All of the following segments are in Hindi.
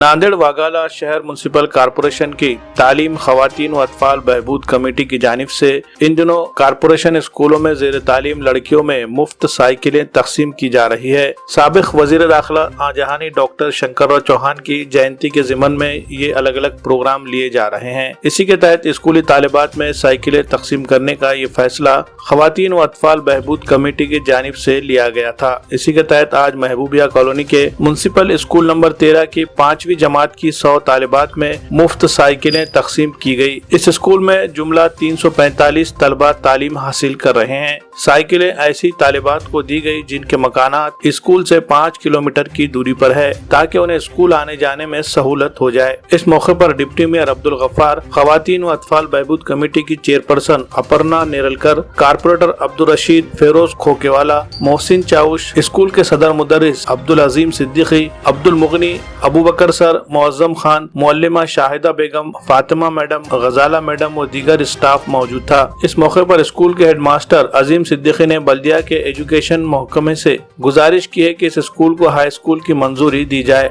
नांदेड़ वाघाला शहर म्युनिसिपल कॉरपोरेशन की तालीम खवातीन व अतफाल बहबूद कमेटी की जानिब से इन दिनों कॉरपोरेशन स्कूलों में जेर तालीम लड़कियों में मुफ्त साइकिलें तकसीम की जा रही है। साबिक वजीर दाखिला आजहानी डॉक्टर शंकरराव चौहान की जयंती के ज़िमन में ये अलग अलग प्रोग्राम लिए जा रहे हैं। इसी के तहत स्कूली तालिबात में साइकिलें तकसीम करने का ये फैसला खवातीन व अतफाल बहबूद कमेटी की जानिब से लिया गया था। इसी के तहत आज महबूबिया कॉलोनी के म्युनिसिपल स्कूल नंबर 13 की 5वीं जमात की 100 तालिबात में मुफ्त साइकिलें तकसीम की गई। इस स्कूल में जुमला 345 तलबा तालीम हासिल कर रहे हैं। साइकिलें ऐसी तालिबात को दी गई जिनके मकानात स्कूल से 5 किलोमीटर की दूरी पर है, ताकि उन्हें स्कूल आने जाने में सहूलत हो जाए। इस मौके पर डिप्टी मेयर अब्दुल गफ्फार, खवातीन व अतफाल बहबूद कमेटी की chairperson Aparna Neralkar, corporator Abdul Rashid, Feroz Khokewala, Mohsin Chaush, school के सदर मुदर्रिस अब्दुल अजीम सिद्दीकी, अब्दुल मुगनी, अबू बकर सर, मुअज्जम खान, मुअल्लिमा शाहिदा बेगम, फातिमा मैडम, गजाला मैडम व दीगर स्टाफ मौजूद था। इस मौके पर स्कूल के हेडमास्टर अजीम सिद्दीकी ने बल्दिया के एजुकेशन महकमे से गुजारिश की है कि इस स्कूल को हाई स्कूल की मंजूरी दी जाए।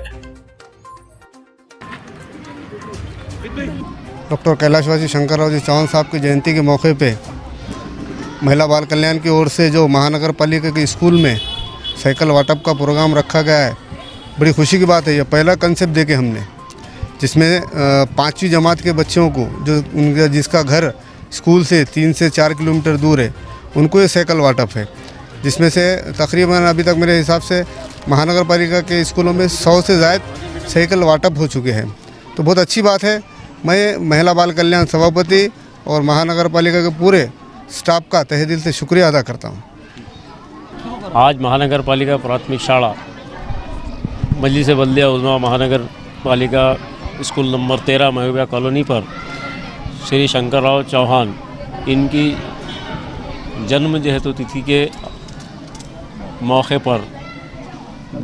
डॉक्टर कैलाशवासी शंकरराव जी चौहान साहब की जयंती के मौके पे महिला बाल कल्याण की ओर से जो महानगर पालिका के स्कूल में साइकिल वाटअप का प्रोग्राम रखा गया है, बड़ी खुशी की बात है। यह पहला कंसेप्ट देके हमने, जिसमें 5वीं जमात के बच्चों को जो उनका जिसका घर स्कूल से 3 से 4 किलोमीटर दूर है, उनको ये साइकिल वाटअप है, जिसमें से तकरीबन अभी तक मेरे हिसाब से महानगर पालिका के स्कूलों में 100 से ज़्यादा साइकिल वाटअप हो चुके हैं। तो बहुत अच्छी बात है। मैं महिला बाल कल्याण सभापति और महानगर पालिका के पूरे स्टाफ का तहे दिल से शुक्रिया अदा करता हूँ। आज महानगर पालिका प्राथमिक शाला मजलिस बल्दिया उज़्मा महानगर पालिका स्कूल नंबर 13 महबूबिया कॉलोनी पर श्री शंकरराव चौहान इनकी जन्म तिथि के मौके पर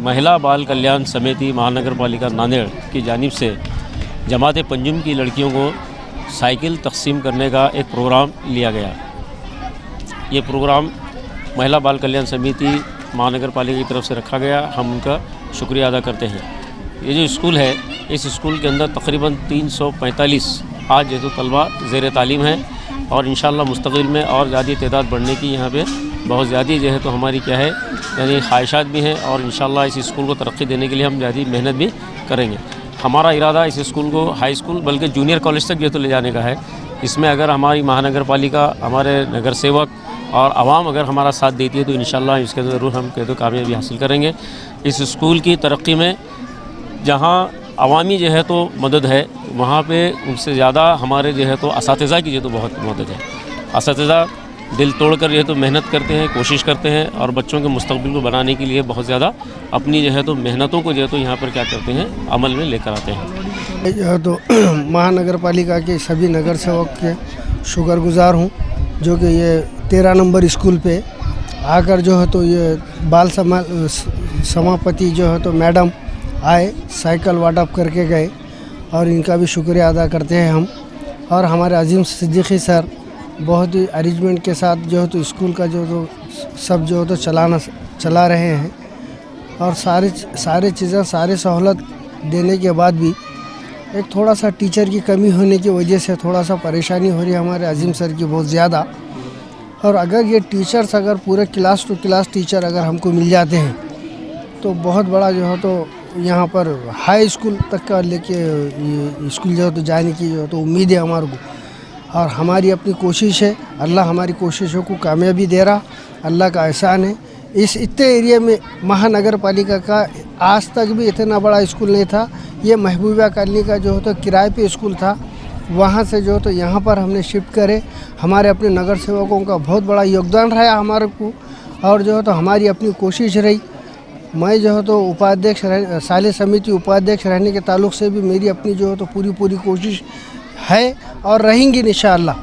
महिला बाल कल्याण समिति महानगर पालिका नांदेड़ की जानिब से जमात पंजुम की लड़कियों को साइकिल तकसीम करने का एक प्रोग्राम लिया गया। ये प्रोग्राम महिला बाल कल्याण समिति महानगर पालिका की तरफ से रखा गया। हम उनका शुक्रिया अदा करते हैं। ये जो स्कूल है, इस स्कूल के अंदर तकरीबन 345 आज तलबा ज़ेर तालीम है और इंशाअल्लाह मुस्तक़बिल में और ज़्यादा तादाद बढ़ने की यहाँ पे बहुत ज़्यादा हमारी क्या है यानी ख्वाहिशात भी हैं और इंशाअल्लाह इस स्कूल को तरक्की देने के लिए हम ज़्यादा मेहनत भी करेंगे। हमारा इरादा इस स्कूल को हाई स्कूल बल्कि जूनियर कॉलेज तक ले जाने का है। इसमें अगर हमारी महानगर पालिका, हमारे नगर सेवक और आवाम अगर हमारा साथ देती है तो इंशाअल्लाह इसके ज़रूर हम कामयाबी हासिल करेंगे। इस स्कूल की तरक्की में जहाँ अवामी मदद है, वहाँ पे उनसे ज़्यादा हमारे असातिज़ा की बहुत मदद है। असातिज़ा दिल तोड़कर मेहनत करते हैं, कोशिश करते हैं और बच्चों के मुस्तक़बिल को बनाने के लिए बहुत ज़्यादा अपनी मेहनतों को यहाँ पर क्या करते हैं, अमल में लेकर आते हैं। महानगर पालिका के सभी नगर सेवक के शुक्रगुज़ार हूँ, जो कि ये 13 नंबर स्कूल पे आकर ये बाल समापति मैडम आए, साइकिल वाटअप करके गए और इनका भी शुक्रिया अदा करते हैं हम। और हमारे अजीम सिद्दीकी सर बहुत ही अरेंजमेंट के साथ स्कूल का सब चला रहे हैं और सारे चीज़ें सारे सहूलत देने के बाद भी एक थोड़ा सा टीचर की कमी होने की वजह से थोड़ा सा परेशानी हो रही है हमारे अजीम सर की बहुत ज़्यादा। और अगर ये टीचर्स अगर पूरे क्लास टू क्लास टीचर अगर हमको मिल जाते हैं तो बहुत बड़ा यहाँ पर हाई स्कूल तक का लेके स्कूल जाने की उम्मीद है हमारे को। और हमारी अपनी कोशिश है, अल्लाह हमारी कोशिशों को कामयाबी दे रहा, अल्लाह का एहसान है। इस इतने एरिया में महानगर पालिका का आज तक भी इतना बड़ा स्कूल नहीं था। ये महबूबिया कॉलोनी का किराए पे स्कूल था, वहाँ से यहाँ पर हमने शिफ्ट करे। हमारे अपने नगर सेवकों का बहुत बड़ा योगदान रहा हमारे को और हमारी अपनी कोशिश रही। मैं उपाध्यक्ष साले समिति उपाध्यक्ष रहने के ताल्लुक़ से भी मेरी अपनी पूरी कोशिश है और रहेंगी इंशाअल्लाह।